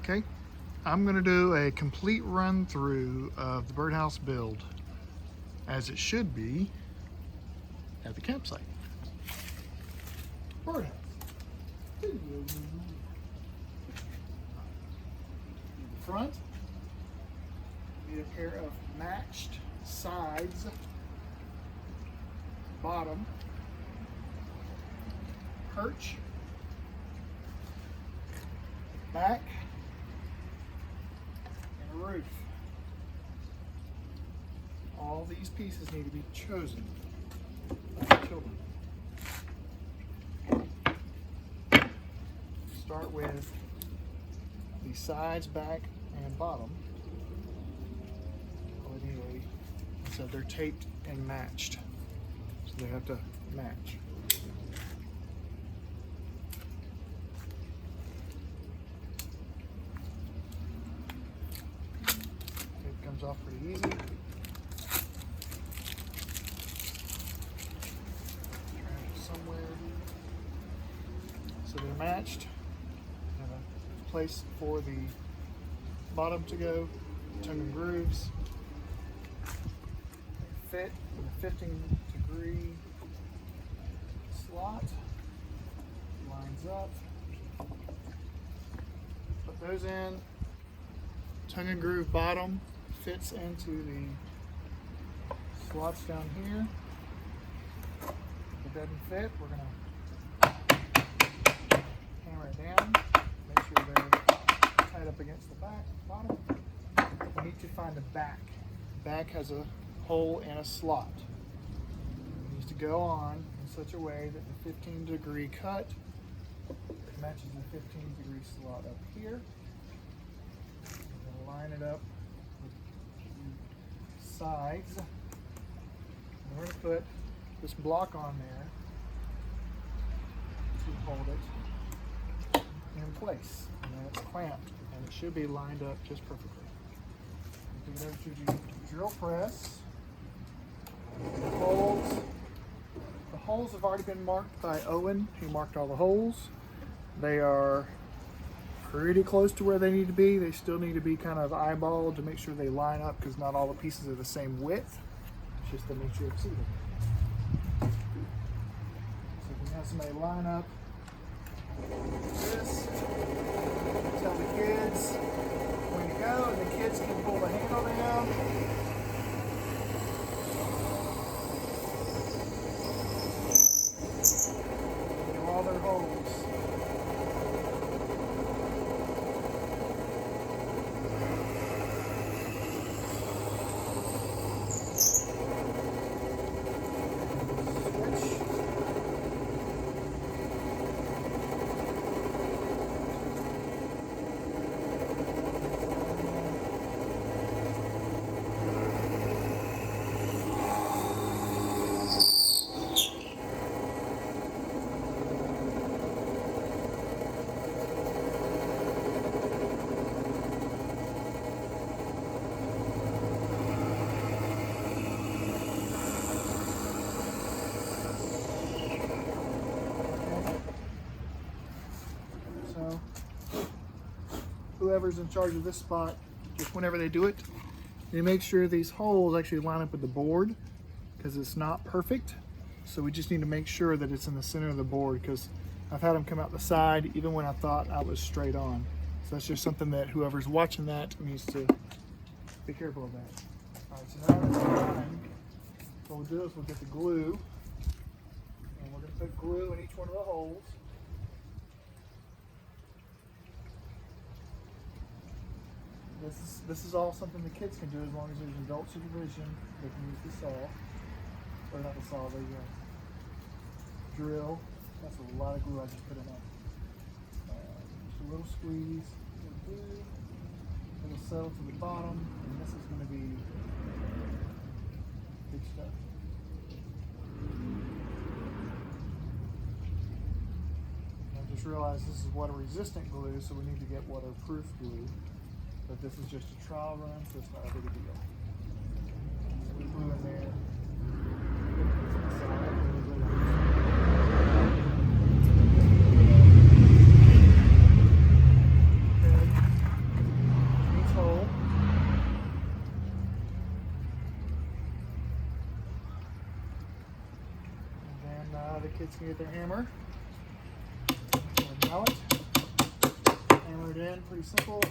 Okay, I'm going to do a complete run through of the birdhouse build as it should be at the campsite. Birdhouse. In the front, need a pair of matched sides, bottom, perch, back, and a roof. All these pieces need to be chosen by the children. Start with the sides, back, and bottom. Well, anyway, so they're taped and matched, so they have to match. It comes off pretty easy. Somewhere, so they're matched. Have a place for the bottom to go, tongue and grooves. They fit in a 15-degree slot. Lines up. Put those in. Tongue and groove bottom fits into the slots down here. If it doesn't fit, we're going to hammer it down. Make sure they're tied up against the bottom. We need to find the back. The back has a hole and a slot. It needs to go on in such a way that the 15-degree cut matches the 15-degree slot up here. We're going to line it up with the sides. And we're going to put this block on there to hold it in place. And then it's clamped, and it should be lined up just perfectly. We take it over to the drill press. The holes have already been marked by Owen. He marked all the holes. They are pretty close to where they need to be. They still need to be kind of eyeballed to make sure they line up, because not all the pieces are the same width. It's just to make sure it's even. So we can have somebody line up this, tell the kids when to go, and the kids can pull the handle down. Do all their holes. Whoever's in charge of this spot, just whenever they do it, they make sure these holes actually line up with the board, because it's not perfect. So we just need to make sure that it's in the center of the board, because I've had them come out the side even when I thought I was straight on. So that's just something that whoever's watching that needs to be careful of that. All right, so now that's done. What we'll do is we'll get the glue, and we're going to put glue in each one of the holes. This is all something the kids can do as long as there's adult supervision. They can use the saw, or not the saw, the drill. That's a lot of glue I just put in there. Just a little squeeze. It'll settle to the bottom, and this is going to be big stuff. I just realized this is water-resistant glue, so we need to get waterproof glue. But this is just a trial run, so it's not a big deal. So we glue in there. Okay. Kids can get their hammer or mallet, hammer it in, pretty simple.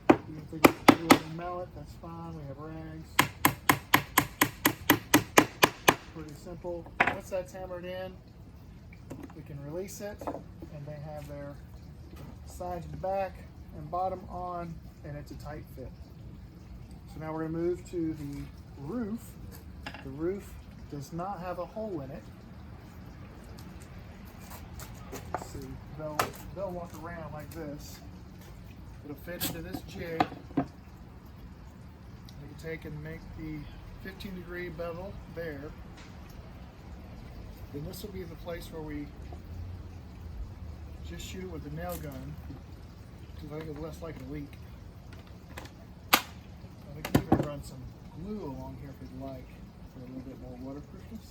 If they get to do it in mallet, that's fine. We have rags. Pretty simple. Once that's hammered in, we can release it, and they have their sides back and bottom on, and it's a tight fit. So now we're going to move to the roof. The roof does not have a hole in it. Let's see, they'll walk around like this. It'll fit into this jig. You can take and make the 15-degree bevel there. Then this will be the place where we just shoot it with a nail gun, because I think it's less likely to leak. We can even run some glue along here if we'd like for a little bit more waterproofness.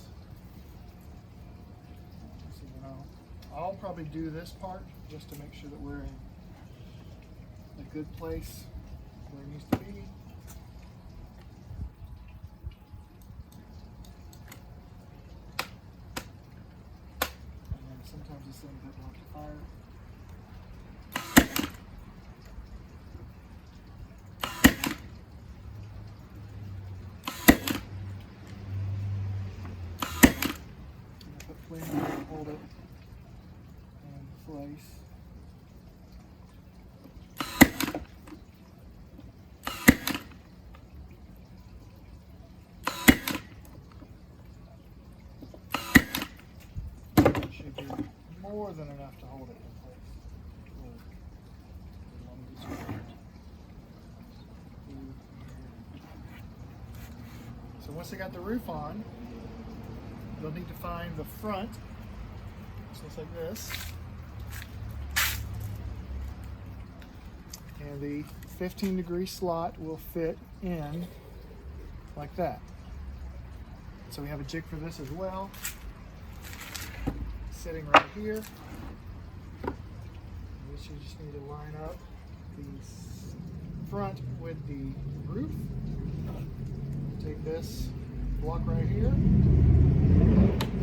So I'll probably do this part just to make sure that we're in a good place where it needs to be. And then sometimes this thing doesn't want to fire. And I put flame to hold it in place. More than enough to hold it in place. So once they got the roof on, they'll need to find the front. So it's like this. And the 15-degree slot will fit in like that. So we have a jig for this as well. Sitting right here. You just need to line up the front with the roof. Take this block right here,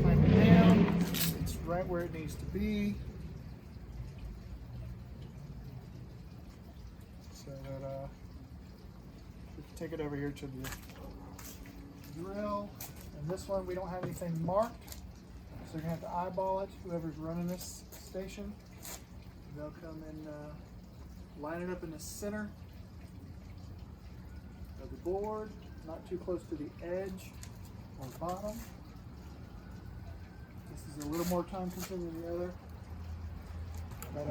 clamp it down. It's right where it needs to be, so that we can take it over here to the drill. And this one we don't have anything marked. So you're going to have to eyeball it, whoever's running this station. They'll come and line it up in the center of the board, not too close to the edge or bottom. This is a little more time consuming than the other, but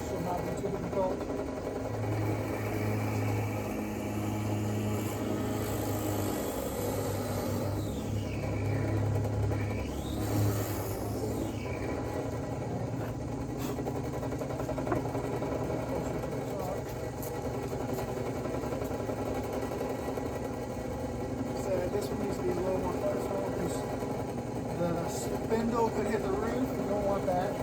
should not be too difficult. The spindle could hit the roof. You don't want that.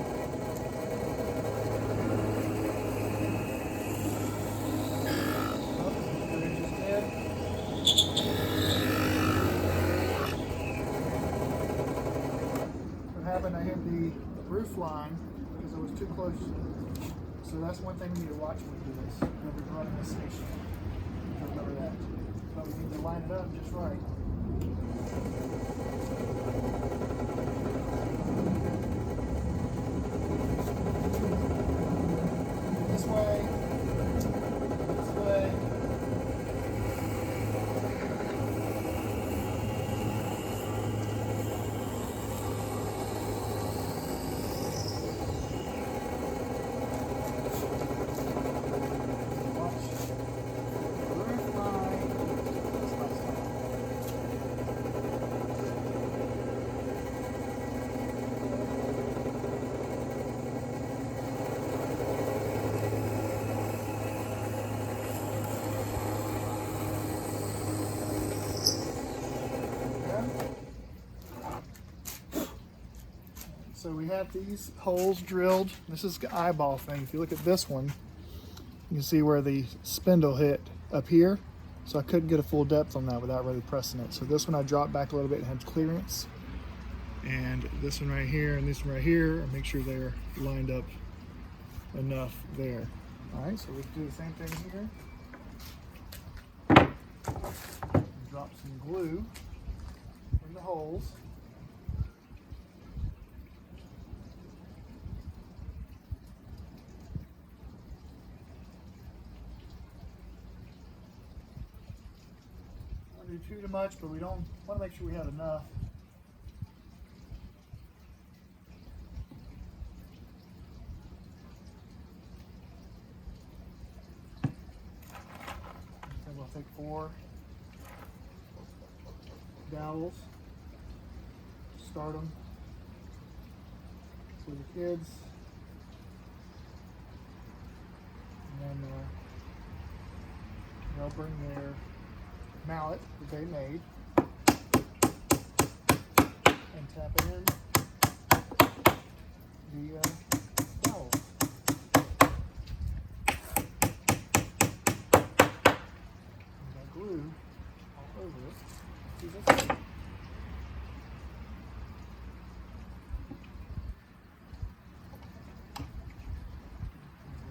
The ridge is dead. What happened? I hit the roof line because it was too close. So that's one thing we need to watch when we do this. Whoever's running this station, remember that. But we need to line it up just right. This way, this way. So we have these holes drilled. This is the eyeball thing. If you look at this one, you can see where the spindle hit up here. So I couldn't get a full depth on that without really pressing it. So this one I dropped back a little bit and had clearance. And this one right here and this one right here, make sure they're lined up enough there. All right, so let's do the same thing here. Drop some glue in the holes. Don't do too much, but we don't want to make sure we have enough. And we'll take 4 dowels, start them for the kids, and then they'll bring their mallet that they made and tap it in the dowel. And got glue all over it. See this?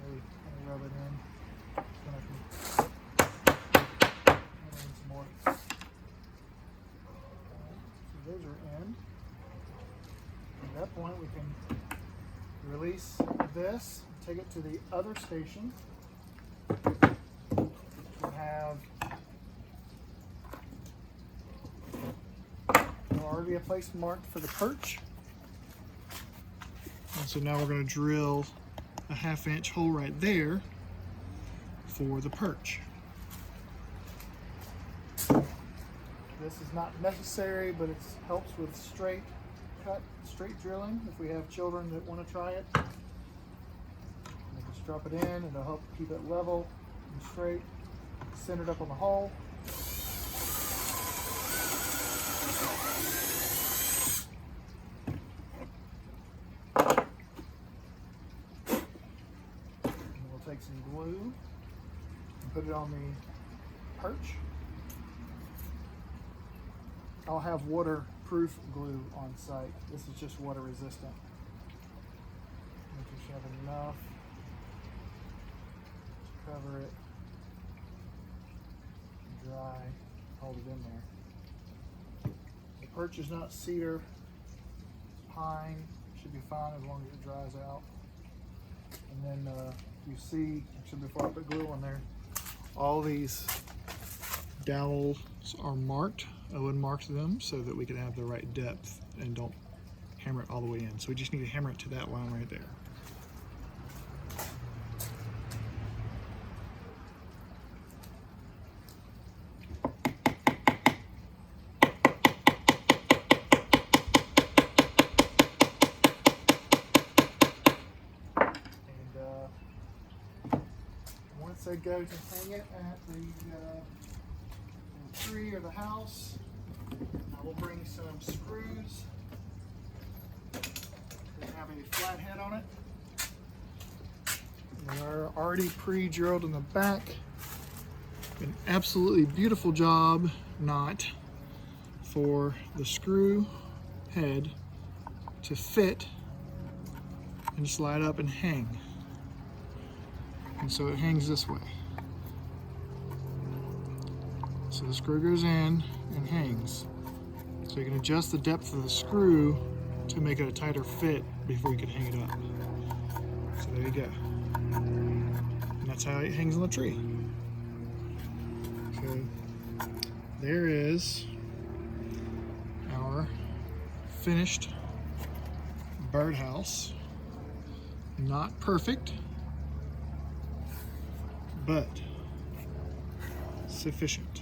Really kind of rub it in. Then I can add in some more. So those are in. At that point, we can release this, take it to the other station. We have already a place marked for the perch. And so now we're going to drill a 1/2 inch hole right there for the perch. This is not necessary, but it helps with straight drilling if we have children that want to try it. And just drop it in and it'll help keep it level and straight, centered up on the hole. And we'll take some glue and put it on the perch. I'll have waterproof glue on site. This is just water resistant. Make sure you have enough to cover it, dry, hold it in there. The perch is not cedar, it's pine. Should be fine as long as it dries out. And then you see, actually before I put glue on there, all these dowels are marked. Owen marked them so that we can have the right depth and don't hammer it all the way in. So we just need to hammer it to that line right there. And once I go to hang it at the tree or the house, I will bring some screws that have a flat head on it. They are already pre-drilled in the back. An absolutely beautiful job knot for the screw head to fit and slide up and hang. And so it hangs this way. So the screw goes in and hangs. So you can adjust the depth of the screw to make it a tighter fit before you can hang it up. So there you go. And that's how it hangs on the tree. So there is our finished birdhouse. Not perfect, but sufficient.